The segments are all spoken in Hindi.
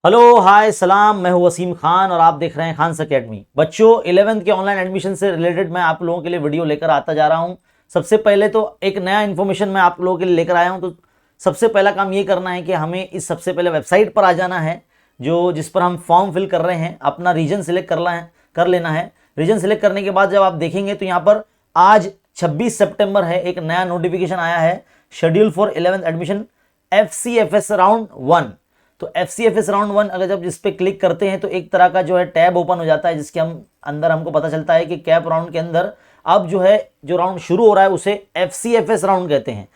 हेलो हाय सलाम, मैं हूं वसीम खान और आप देख रहे हैं खान्स एकेडमी। बच्चों, 11th के ऑनलाइन एडमिशन से रिलेटेड मैं आप लोगों के लिए वीडियो लेकर आता जा रहा हूं। सबसे पहले तो एक नया इन्फॉर्मेशन मैं आप लोगों के लिए लेकर आया हूं। तो सबसे पहला काम ये करना है कि हमें इस सबसे पहले वेबसाइट पर आ जाना है जिस पर हम फॉर्म फिल कर रहे हैं। अपना रीजन सिलेक्ट कर लेना है। रीजन सिलेक्ट करने के बाद जब आप देखेंगे तो यहाँ पर आज 26 सितंबर है, एक नया नोटिफिकेशन आया है, schedule for 11th admission FCFS round 1। तो FCFS राउंड 1 अगर जब जिस पे क्लिक करते हैं तो एक तरह का जो है टैब ओपन हो जाता है, जिसके हम अंदर हमको पता चलता है कि कैप राउंड के अंदर अब जो राउंड शुरू हो रहा है उसे FCFS राउंड कहते हैं,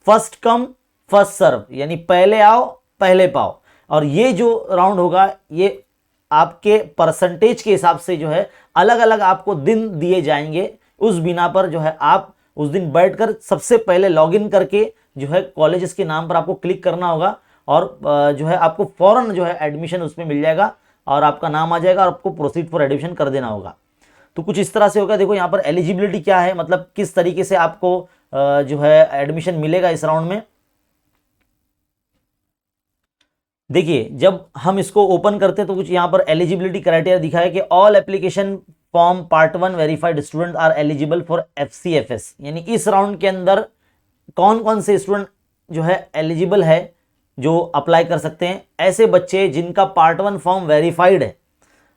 फर्स्ट कम फर्स्ट सर्व, यानी पहले आओ पहले पाओ। और ये जो राउंड होगा ये आपके परसेंटेज के हिसाब से जो है अलग अलग आपको दिन दिए जाएंगे। उस बिना पर जो है आप उस दिन बैठकर सबसे पहले लॉगिन करके जो है कॉलेजेस के नाम पर आपको क्लिक करना होगा और जो है आपको फौरन जो है एडमिशन उसमें मिल जाएगा और आपका नाम आ जाएगा और आपको प्रोसीड फॉर एडमिशन कर देना होगा। तो कुछ इस तरह से होगा। देखो यहाँ पर एलिजिबिलिटी क्या है, मतलब किस तरीके से आपको जो है एडमिशन मिलेगा इस राउंड में। देखिए, जब हम इसको ओपन करते हैं तो कुछ यहाँ पर एलिजिबिलिटी क्राइटेरिया दिखा है कि all application form part 1 verified student are eligible for FCFS, यानी इस राउंड के अंदर कौन कौन से स्टूडेंट जो है एलिजिबल है, जो अप्लाई कर सकते हैं। ऐसे बच्चे जिनका पार्ट 1 फॉर्म वेरीफाइड है,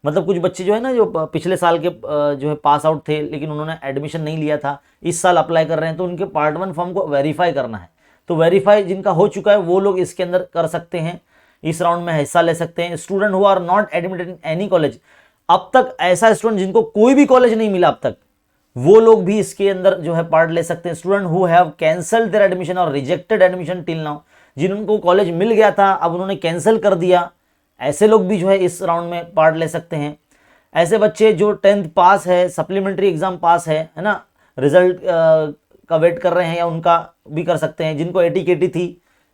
मतलब कुछ बच्चे जो है ना जो पिछले साल के जो है पास आउट थे लेकिन उन्होंने एडमिशन नहीं लिया था, इस साल अप्लाई कर रहे हैं, तो उनके पार्ट 1 फॉर्म को वेरीफाई करना है। तो वेरीफाई जिनका हो चुका है वो लोग इसके अंदर कर सकते हैं, इस राउंड में हिस्सा ले सकते हैं। Student who are not admitted in any college, अब तक ऐसा स्टूडेंट जिनको कोई भी कॉलेज नहीं मिला अब तक, वो लोग भी इसके अंदर जो है पार्ट ले सकते हैं। Student who have cancelled there admission और रिजेक्टेड एडमिशन टिल नाउ, जिनको कॉलेज मिल गया था अब उन्होंने कैंसिल कर दिया, ऐसे लोग भी जो है इस राउंड में पार्ट ले सकते हैं। ऐसे बच्चे जो 10th पास है, सप्लीमेंट्री एग्जाम पास है ना, रिजल्ट का वेट कर रहे हैं, या उनका भी कर सकते हैं। जिनको ATKT थी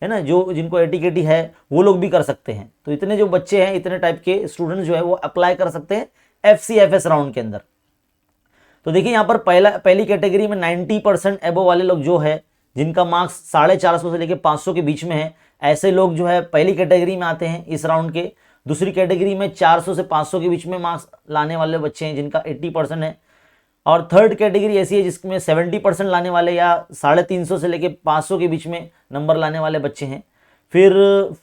है ना, जिनको ATKT है वो लोग भी कर सकते हैं। तो इतने जो बच्चे हैं, इतने टाइप के स्टूडेंट्स जो है वो अप्लाई कर सकते हैं FCFS राउंड के अंदर। तो देखिए यहाँ पर पहली कैटेगरी में 90% एबो वाले लोग जो है, जिनका मार्क्स 450 से लेकर 500 के बीच में है, ऐसे लोग जो है पहली कैटेगरी में आते हैं इस राउंड के। दूसरी कैटेगरी में 400 से 500 के बीच में मार्क्स लाने वाले बच्चे हैं जिनका 80% है। और थर्ड कैटेगरी ऐसी है जिसमें 70% लाने वाले या 350 से लेकर 500 के बीच में नंबर लाने वाले बच्चे हैं। फिर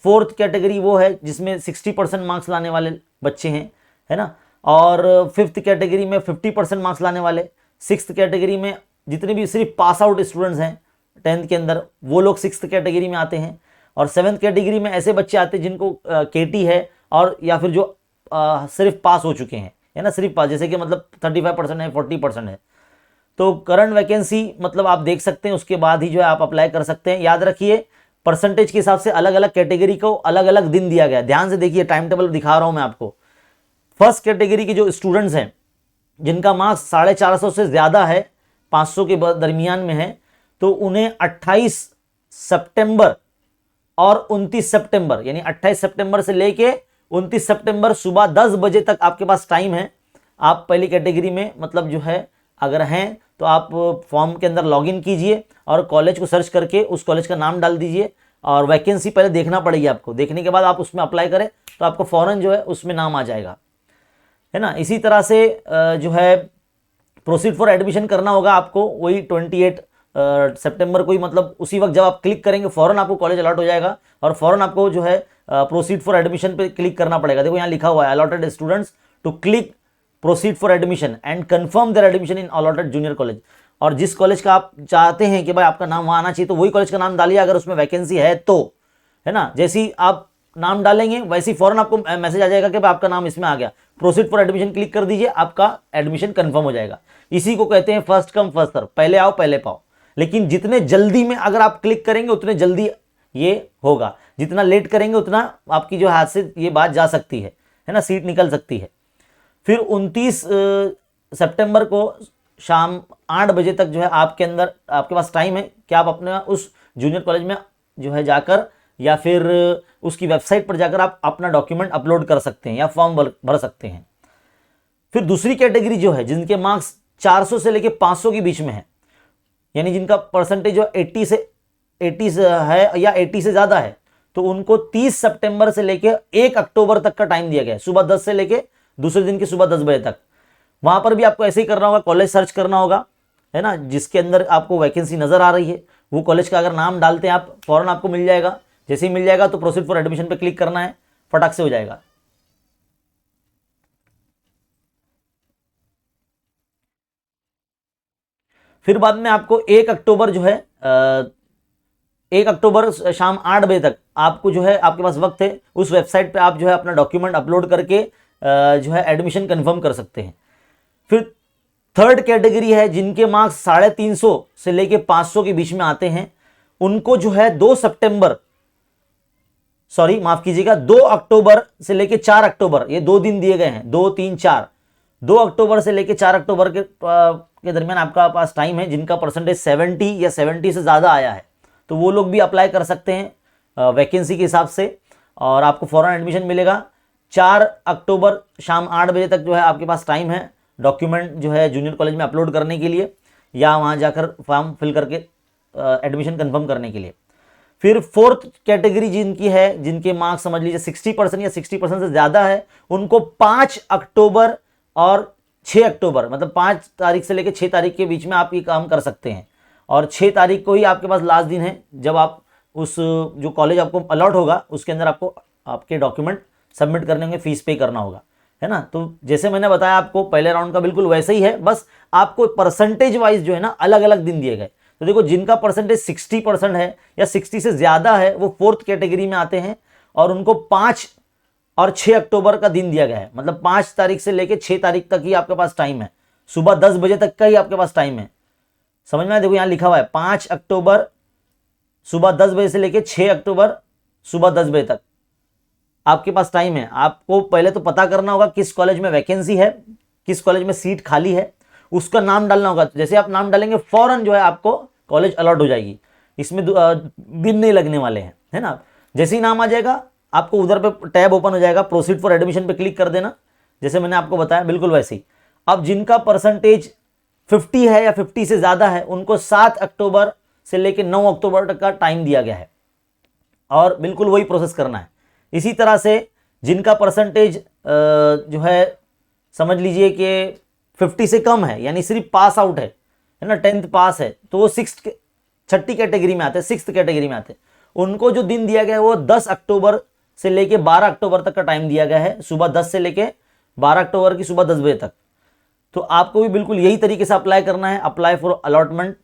फोर्थ कैटेगरी वो है जिसमें 60% मार्क्स लाने वाले बच्चे हैं, है ना। और फिफ्थ कैटेगरी में 50% मार्क्स लाने वाले। सिक्स्थ कैटेगरी में जितने भी सिर्फ पास आउट स्टूडेंट्स हैं 10th के अंदर, वो लोग सिक्स्थ कैटेगरी में आते हैं। और 7th कैटेगरी में ऐसे बच्चे आते हैं जिनको KT है और या फिर जो सिर्फ पास हो चुके हैं, है ना, सिर्फ पास, जैसे कि मतलब 35% है, 40% है। तो करंट वैकेंसी मतलब आप देख सकते हैं, उसके बाद ही जो है आप अप्लाई कर सकते हैं। याद रखिए, परसेंटेज के हिसाब से अलग अलग कैटेगरी को अलग अलग दिन दिया गया। ध्यान से देखिए, टाइम टेबल दिखा रहा हूं मैं आपको। फर्स्ट कैटेगरी के जो स्टूडेंट्स हैं जिनका मार्क्स 450 से ज्यादा है, 500 के दरमियान में है, तो उन्हें 28 सितंबर और 29 सितंबर, यानी 28 सितंबर से लेके 29 सितंबर सुबह 10 बजे तक आपके पास टाइम है। आप पहली कैटेगरी में मतलब जो है अगर हैं तो आप फॉर्म के अंदर लॉगिन कीजिए और कॉलेज को सर्च करके उस कॉलेज का नाम डाल दीजिए। और वैकेंसी पहले देखना पड़ेगी आपको, देखने के बाद आप उसमें अप्लाई करें तो आपको फौरन जो है उसमें नाम आ जाएगा, है ना। इसी तरह से जो है प्रोसीड फॉर एडमिशन करना होगा आपको, वही 28 सितंबर को ही, मतलब उसी वक्त जब आप क्लिक करेंगे फौरन आपको कॉलेज अलॉट हो जाएगा और फौरन आपको जो है प्रोसीड फॉर एडमिशन पे क्लिक करना पड़ेगा। देखो यहाँ लिखा हुआ है, allotted students to click proceed for admission and confirm their admission in allotted junior college. और जिस कॉलेज का आप चाहते हैं कि भाई आपका नाम वहाँ आना चाहिए, तो वही कॉलेज का नाम डालिए अगर उसमें वैकेंसी है तो, है ना। जैसे ही आप नाम डालेंगे वैसे ही फौरन आपको मैसेज आ जाएगा कि भाई आपका नाम इसमें आ गया, प्रोसीड फॉर एडमिशन क्लिक कर दीजिए, आपका एडमिशन कंफर्म हो जाएगा। इसी को कहते हैं फर्स्ट कम फर्स्ट सर्व, पहले आओ पहले पाओ। लेकिन जितने जल्दी में अगर आप क्लिक करेंगे उतने जल्दी ये होगा, जितना लेट करेंगे उतना आपकी जो हाथ से ये बात जा सकती है ना, सीट निकल सकती है। फिर 29 सितंबर को शाम 8 बजे तक जो है आपके पास टाइम है कि आप अपने उस जूनियर कॉलेज में जो है जाकर या फिर उसकी वेबसाइट पर जाकर आप अपना डॉक्यूमेंट अपलोड कर सकते हैं या फॉर्म भर सकते हैं। फिर दूसरी कैटेगरी जो है जिनके मार्क्स 400 से लेके 500 के बीच में है, यानी जिनका परसेंटेज जो 80 से है या 80 से ज़्यादा है, तो उनको 30 सितंबर से लेके 1 अक्टूबर तक का टाइम दिया गया है, सुबह 10 से लेके दूसरे दिन की सुबह 10 बजे तक। वहां पर भी आपको ऐसे ही करना होगा, कॉलेज सर्च करना होगा, है ना, जिसके अंदर आपको वैकेंसी नजर आ रही है वो कॉलेज का अगर नाम डालते हैं आप, फौरन आपको मिल जाएगा। जैसे ही मिल जाएगा तो प्रोसीड फॉर एडमिशन पे क्लिक करना है, फटाक से हो जाएगा। फिर बाद में आपको 1 अक्टूबर जो है 1 अक्टूबर शाम 8 बजे तक आपको जो है आपके पास वक्त है, उस वेबसाइट पे आप जो है अपना डॉक्यूमेंट अपलोड करके जो है एडमिशन कंफर्म कर सकते हैं। फिर थर्ड कैटेगरी है जिनके मार्क्स 350 से लेके 500 के बीच में आते हैं, उनको जो है 2 सितंबर, सॉरी माफ कीजिएगा, 2 अक्टूबर से लेके 4 अक्टूबर, ये 2 दिन दिए गए हैं, 2, 3, 4, 2 अक्टूबर से लेके 4 अक्टूबर के दरमियान आपका पास टाइम है। जिनका परसेंटेज 70 या 70 से ज़्यादा आया है तो वो लोग भी अप्लाई कर सकते हैं वैकेंसी के हिसाब से, और आपको फौरन एडमिशन मिलेगा। 4 अक्टूबर शाम 8 बजे तक जो है आपके पास टाइम है डॉक्यूमेंट जो है जूनियर कॉलेज में अपलोड करने के लिए या वहाँ जाकर फॉर्म फिल करके एडमिशन कंफर्म करने के लिए। फिर फोर्थ कैटेगरी जिनकी है, जिनके मार्क्स समझ लीजिए 60% या 60% से ज़्यादा है, उनको 5 अक्टूबर और 6 अक्टूबर, मतलब 5 तारीख से लेकर 6 तारीख के बीच में आप ये काम कर सकते हैं। और 6 तारीख को ही आपके पास लास्ट दिन है जब आप उस जो कॉलेज आपको अलॉट होगा उसके अंदर आपको आपके डॉक्यूमेंट सबमिट करने होंगे, फीस पे करना होगा, है ना। तो जैसे मैंने बताया आपको पहले राउंड का बिल्कुल वैसे ही है, बस आपको परसेंटेज वाइज जो है ना अलग अलग दिन दिए गए। तो देखो जिनका परसेंटेज 60% है या 60 से ज़्यादा है वो फोर्थ कैटेगरी में आते हैं और उनको 5 और 6 अक्टूबर का दिन दिया गया है, मतलब 5 तारीख से लेकर 6 तारीख तक ही आपके पास टाइम है, सुबह 10 बजे तक का ही आपके पास टाइम है। समझ में आया, देखो यहाँ लिखा हुआ है 5 अक्टूबर सुबह 10 बजे से लेकर 6 अक्टूबर सुबह 10 बजे तक आपके पास टाइम है। आपको पहले तो पता करना होगा किस कॉलेज में वैकेंसी है, किस कॉलेज में सीट खाली है, उसका नाम डालना होगा। जैसे आप नाम डालेंगे फौरन जो है आपको कॉलेज अलॉट हो जाएगी, इसमें दिन नहीं लगने वाले हैं, है ना। जैसे ही नाम आ जाएगा आपको उधर पे टैब ओपन हो जाएगा, प्रोसीड फॉर एडमिशन पे क्लिक कर देना, जैसे मैंने आपको बताया बिल्कुल वैसे ही। अब जिनका परसेंटेज 50 है या 50 से ज़्यादा है उनको 7 अक्टूबर से लेकर 9 अक्टूबर तक का टाइम दिया गया है और बिल्कुल वही प्रोसेस करना है। इसी तरह से जिनका परसेंटेज जो है समझ लीजिए कि 50 से कम है, यानी सिर्फ पास आउट है ना, 10th पास है, तो वो छठी कैटेगरी में आते हैं, 6th कैटेगरी में आते हैं। उनको जो दिन दिया गया है वो 10 अक्टूबर से लेके 12 अक्टूबर तक का टाइम दिया गया है, सुबह 10 से लेके 12 अक्टूबर की सुबह 10 बजे तक। तो आपको भी बिल्कुल यही तरीके से अप्लाई करना है, अप्लाई फॉर अलॉटमेंट,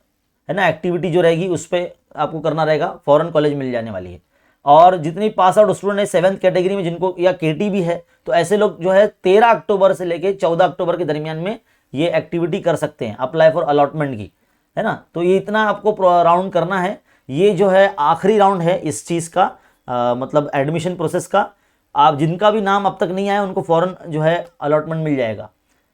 है ना, एक्टिविटी जो रहेगी उस पर आपको करना रहेगा, फॉरेन कॉलेज मिल जाने वाली है। और जितनी पास आउट स्टूडेंट है 7th कैटेगरी में जिनको या केटी भी है, तो ऐसे लोग जो है 13 अक्टूबर से लेके 14 अक्टूबर के दरमियान में ये एक्टिविटी कर सकते हैं, अप्लाई फॉर अलॉटमेंट की, है ना। तो ये इतना आपको राउंड करना है, ये जो है आखिरी राउंड है इस चीज़ का, मतलब एडमिशन प्रोसेस का। आप जिनका भी नाम अब तक नहीं आया उनको फ़ौरन जो है अलॉटमेंट मिल जाएगा,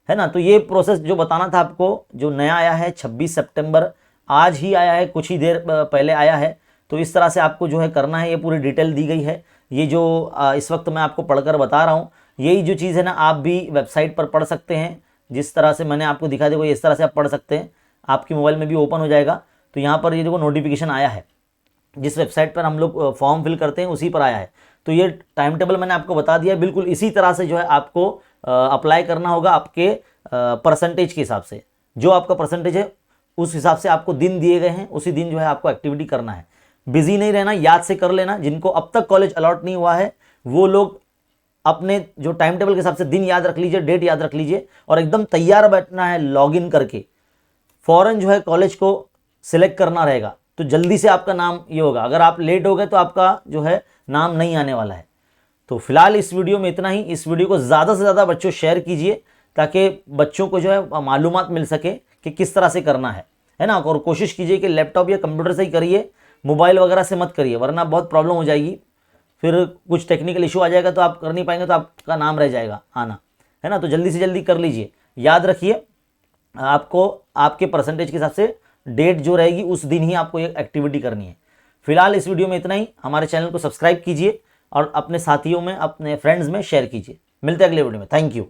है ना। तो ये प्रोसेस जो बताना था आपको, जो नया आया है 26 सितंबर, आज ही आया है, कुछ ही देर पहले आया है। तो इस तरह से आपको जो है करना है, ये पूरी डिटेल दी गई है। ये जो इस वक्त मैं आपको पढ़कर बता रहा हूँ, यही जो चीज़ है ना आप भी वेबसाइट पर पढ़ सकते हैं, जिस तरह से मैंने आपको दिखा देखो इस तरह से आप पढ़ सकते हैं, आपके मोबाइल में भी ओपन हो जाएगा। तो यहाँ पर ये देखो नोटिफिकेशन आया है, जिस वेबसाइट पर हम लोग फॉर्म फिल करते हैं उसी पर आया है। तो ये टाइम टेबल मैंने आपको बता दिया, बिल्कुल इसी तरह से जो है आपको अप्लाई करना होगा आपके परसेंटेज के हिसाब से। जो आपका परसेंटेज है उस हिसाब से आपको दिन दिए गए हैं, उसी दिन जो है आपको एक्टिविटी करना है। बिजी नहीं रहना, याद से कर लेना। जिनको अब तक कॉलेज अलॉट नहीं हुआ है वो लोग अपने जो टाइम टेबल के हिसाब से दिन याद रख लीजिए, डेट याद रख लीजिए और एकदम तैयार बैठना है, लॉगिन करके फौरन जो है कॉलेज को सिलेक्ट करना रहेगा। तो जल्दी से आपका नाम ये होगा, अगर आप लेट हो गए तो आपका जो है नाम नहीं आने वाला है। तो फिलहाल इस वीडियो में इतना ही। इस वीडियो को ज़्यादा से ज़्यादा बच्चों शेयर कीजिए ताकि बच्चों को जो है मालूमात मिल सके कि किस तरह से करना है ना। और कोशिश कीजिए कि लैपटॉप या कंप्यूटर से ही करिए, मोबाइल वगैरह से मत करिए, वरना बहुत प्रॉब्लम हो जाएगी। फिर कुछ टेक्निकल इशू आ जाएगा तो आप कर नहीं पाएंगे, तो आपका नाम रह जाएगा आना, है ना। तो जल्दी से जल्दी कर लीजिए। याद रखिए आपको आपके परसेंटेज के हिसाब से डेट जो रहेगी उस दिन ही आपको ये एक्टिविटी करनी है। फिलहाल इस वीडियो में इतना ही। हमारे चैनल को सब्सक्राइब कीजिए और अपने साथियों में, अपने फ्रेंड्स में शेयर कीजिए। मिलते हैं अगले वीडियो में। Thank you.